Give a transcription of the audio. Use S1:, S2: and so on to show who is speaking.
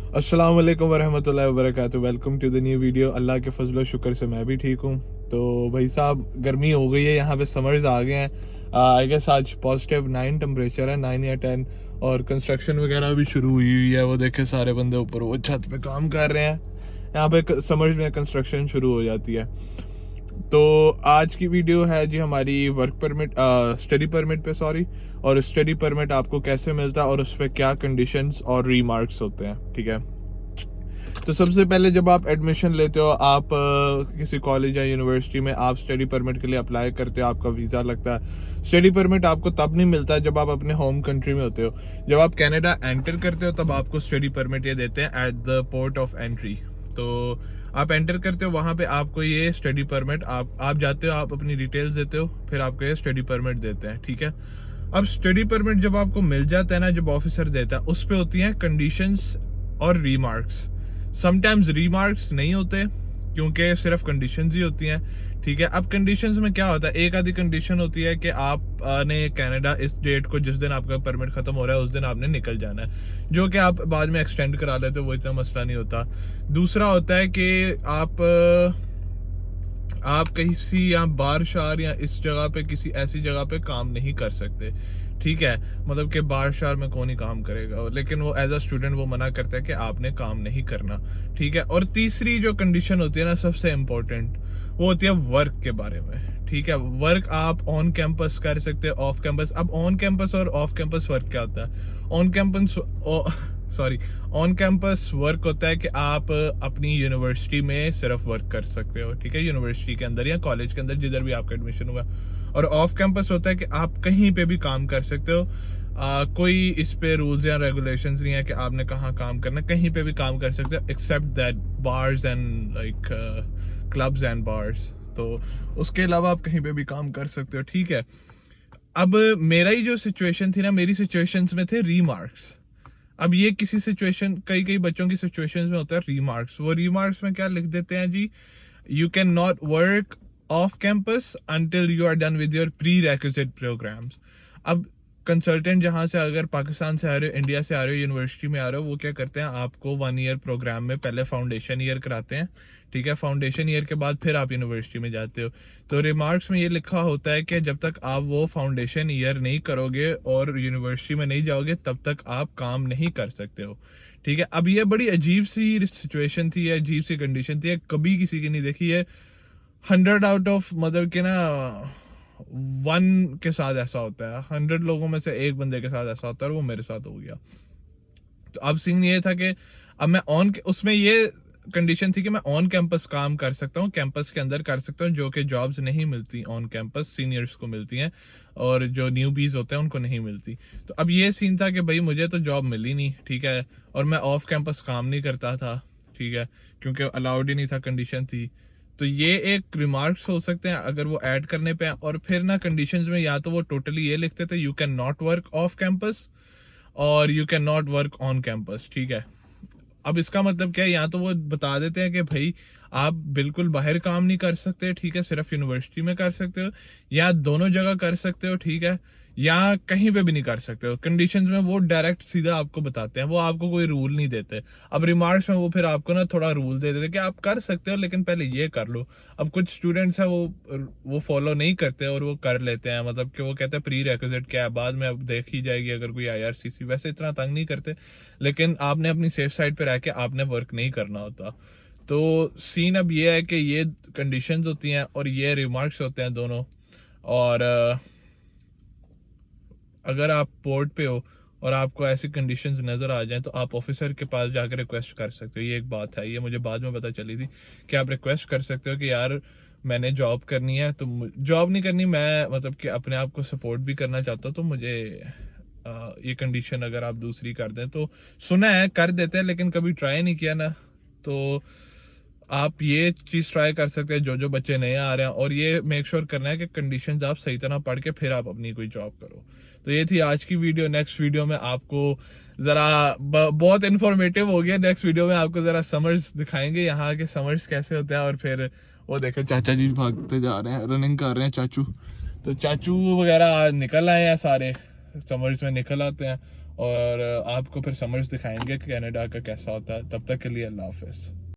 S1: अस्सलाम वालेकुम वरहमतुल्लाहि वबरकातुहू। Welcome to the new video. Allah के फजल शुक्र से मैं भी ठीक हूँ। तो भाई साहब गर्मी हो गई है, यहाँ पे समर्स आ गए हैं। आई गेस आज +9 टेम्परेचर है, 9 या 10। और कंस्ट्रक्शन वगैरह भी शुरू हुई है। वो देखे सारे बंदे ऊपर वो छत पे काम कर रहे हैं। यहाँ पे समर्स में कंस्ट्रक्शन शुरू हो जाती है। तो आज की वीडियो है जी हमारी वर्क परमिट, स्टडी परमिट पे, सॉरी। और स्टडी परमिट आपको कैसे मिलता है और उस पर क्या कंडीशंस और रीमार्क्स होते हैं, ठीक है। तो सबसे पहले जब आप एडमिशन लेते हो, आप किसी कॉलेज या यूनिवर्सिटी में आप स्टडी परमिट के लिए अप्लाई करते हो, आपका वीज़ा लगता है। स्टडी परमिट आपको तब नहीं मिलता जब आप अपने होम कंट्री में होते हो। जब आप कनाडा एंटर करते हो तब आपको स्टडी परमिट ये देते हैं at the port of entry. तो आप एंटर करते हो, वहाँ पे आपको ये स्टडी परमिट, आप जाते हो, आप अपनी डिटेल्स देते हो, फिर आपको ये स्टडी परमिट देते हैं, ठीक है। अब स्टडी परमिट जब आपको मिल जाता है ना, जब ऑफिसर देता है, उस पर होती हैं कंडीशंस और रीमार्क्स। समटाइम्स रीमार्क्स नहीं होते क्योंकि सिर्फ कंडीशंस ही होती हैं, ठीक है। अब कंडीशंस में क्या होता है, एक आधी कंडीशन होती है कि आपने कनाडा इस डेट को, जिस दिन आपका परमिट खत्म हो रहा है उस दिन आपने निकल जाना है, जो कि आप बाद में एक्सटेंड करा लेते हो, वो इतना मसला नहीं होता। दूसरा होता है कि आप किसी या बार शार या इस जगह पे किसी ऐसी जगह पे काम नहीं कर सकते, ठीक है। मतलब कि बार शार में कौन ही काम करेगा, लेकिन वो एज अ स्टूडेंट वो मना करता है कि आपने काम नहीं करना, ठीक है। और तीसरी जो कंडीशन होती है ना, सबसे इम्पोर्टेंट, वो होती है वर्क के बारे में, ठीक है। वर्क आप ऑन कैंपस कर सकते हो, ऑफ कैंपस। अब ऑन कैंपस और ऑफ कैंपस वर्क क्या होता है? ऑन कैंपस वर्क होता है कि आप अपनी यूनिवर्सिटी में सिर्फ वर्क कर सकते हो, ठीक है, यूनिवर्सिटी के अंदर या कॉलेज के अंदर, जिधर भी आपका एडमिशन हुआ। और ऑफ कैंपस होता है कि आप कहीं पे भी काम कर सकते हो। कोई इस पे रूल्स या रेगुलेशंस नहीं है कि आपने कहाँ काम करना, कहीं पे भी काम कर सकते हो except that bars and like clubs and bars. तो उसके अलावा आप कहीं पे भी काम कर सकते हो, ठीक है। अब मेरा ही जो सिचुएशन थी ना, मेरी सिचुएशंस में थे रीमार्क्स। अब ये किसी सिचुएशन, कई कई बच्चों की सिचुएशन में होता है रीमार्क्स। वो रीमार्क्स में क्या लिख देते हैं जी, you can not work off campus until you are done with your prerequisite programs. अब कंसल्टेंट जहाँ से, अगर पाकिस्तान से आ रहे हो, इंडिया से आ रहे हो, यूनिवर्सिटी में आ रहे हो, वो क्या करते हैं, आपको 1 ईयर प्रोग्राम में पहले फाउंडेशन ईयर कराते हैं, ठीक है। फाउंडेशन ईयर के बाद फिर आप यूनिवर्सिटी में जाते हो। तो रिमार्क्स में ये लिखा होता है कि जब तक आप वो फाउंडेशन ईयर नहीं करोगे और यूनिवर्सिटी में नहीं जाओगे, तब तक आप काम नहीं कर सकते हो, ठीक है। अब ये बड़ी अजीब सी सिचुएशन थी, अजीब सी कंडीशन थी, कभी किसी की नहीं देखी है। 100 आउट ऑफ, मतलब कि ना 1 के साथ ऐसा होता है, 100 लोगों में से एक बंदे के साथ ऐसा होता है, और वो मेरे साथ हो गया। तो अब सीन ये था कि अब मैं उसमें ये कंडीशन थी कि मैं ऑन कैंपस काम कर सकता हूँ, कैंपस के अंदर कर सकता हूँ, जो कि जॉब्स नहीं मिलती ऑन कैंपस, सीनियर्स को मिलती हैं, और जो न्यूबीज होते हैं उनको नहीं मिलती। तो अब ये सीन था कि भाई मुझे तो जॉब मिली नहीं, ठीक है, और मैं ऑफ कैंपस काम नहीं करता था, ठीक है, क्योंकि अलाउड ही नहीं था, कंडीशन थी। तो ये एक रिमार्क्स हो सकते हैं अगर वो ऐड करने पे। और फिर ना कंडीशंस में या तो वो टोटली ये लिखते थे, you can not work off campus और you can not work on campus, ठीक है। अब इसका मतलब क्या है, या तो वो बता देते हैं कि भाई आप बिल्कुल बाहर काम नहीं कर सकते, ठीक है, सिर्फ यूनिवर्सिटी में कर सकते हो, या दोनों जगह कर सकते हो, ठीक है, या कहीं पे भी नहीं कर सकते हो। कंडीशंस में वो डायरेक्ट सीधा आपको बताते हैं, वो आपको कोई रूल नहीं देते। अब रिमार्क्स में वो फिर आपको ना थोड़ा रूल दे देते कि आप कर सकते हो, लेकिन पहले ये कर लो। अब कुछ स्टूडेंट्स हैं वो फॉलो नहीं करते और वो कर लेते हैं, मतलब कि वो कहते हैं प्री रिक्विजिट क्या है, बाद में अब देख ही जाएगी अगर कोई IRCC, वैसे इतना तंग नहीं करते, लेकिन आपने अपनी सेफ साइड पे रह के आपने वर्क नहीं करना होता। तो सीन अब ये है कि ये कंडीशंस होती हैं और ये रिमार्क्स होते हैं दोनों। और अगर आप पोर्ट पे हो और आपको ऐसी कंडीशंस नज़र आ जाएं, तो आप ऑफिसर के पास जाकर रिक्वेस्ट कर सकते हो। ये एक बात है, ये मुझे बाद में पता चली थी कि आप रिक्वेस्ट कर सकते हो कि यार मैंने जॉब करनी है, तो जॉब नहीं करनी, मैं मतलब कि अपने आप को सपोर्ट भी करना चाहता हूँ, तो मुझे ये कंडीशन अगर आप दूसरी कर दें। तो सुना है कर देते हैं, लेकिन कभी ट्राई नहीं किया ना। तो आप ये चीज़ ट्राई कर सकते हैं, जो बच्चे नए आ रहे हैं, और ये मेक श्योर करना है कि कंडीशंस आप सही तरह पढ़ के फिर आप अपनी कोई जॉब करो। तो ये थी आज की वीडियो। नेक्स्ट वीडियो में आपको ज़रा बहुत इन्फॉर्मेटिव हो गया। नेक्स्ट वीडियो में आपको ज़रा समर्स दिखाएंगे, यहाँ के समर्स कैसे होते हैं। और फिर वो देखे चाचा जी भागते जा रहे हैं, रनिंग कर रहे हैं चाचू। तो चाचू वगैरह निकल आए हैं, सारे समर्स में निकल आते हैं। और आपको फिर समर्स दिखाएंगे कि कनाडा का कैसा होता है। तब तक के लिए अल्लाह हाफिज़।